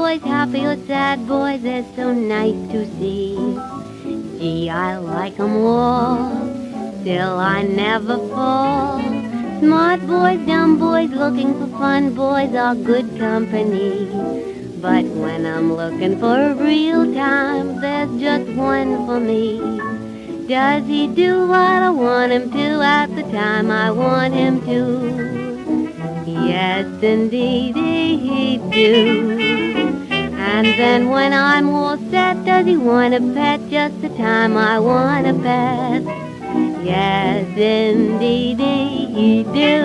boys, happy or sad boys, they're so nice to see. Gee, I like 'em all, still I never fall. Smart boys, dumb boys, looking for fun boys are good company. But when I'm looking for a real time, there's just one for me. Does he do what I want him to at the time I want him to? Yes, indeed he do. And then when I'm all set, does he want a pet just the time I want a pet? Yes, indeed he do.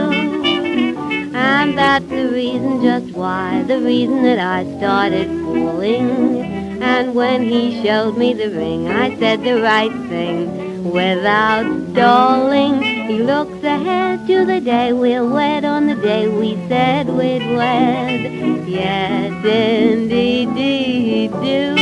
And that's the reason, just why, the reason that I started fooling. And when he showed me the ring, I said the right thing without stalling. He looks ahead to the day we'll wed, on the day we said we'd wed. Yes, indeed he do.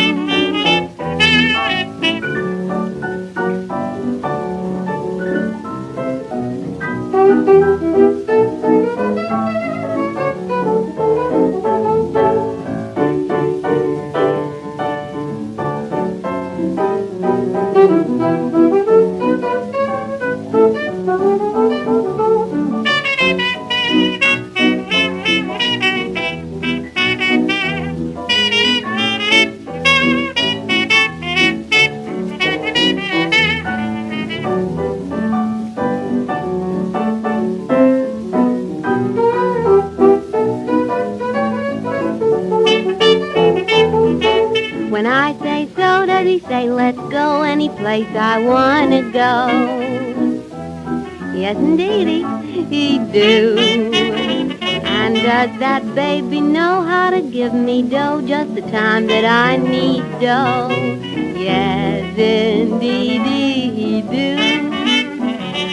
When I say so, does he say let's go any place I wanna go? Yes, indeed he do. And does that baby know how to give me dough just the time that I need dough? Yes, indeed he do.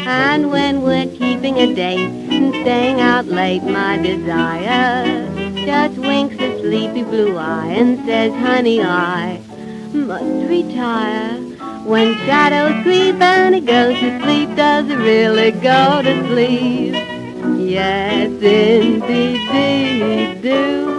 And when we're keeping a date and staying out late, my desire just winks a sleepy blue eye and says, honey, I must retire. When shadows creep and it goes to sleep, does it really go to sleep? Yes, indeed they do.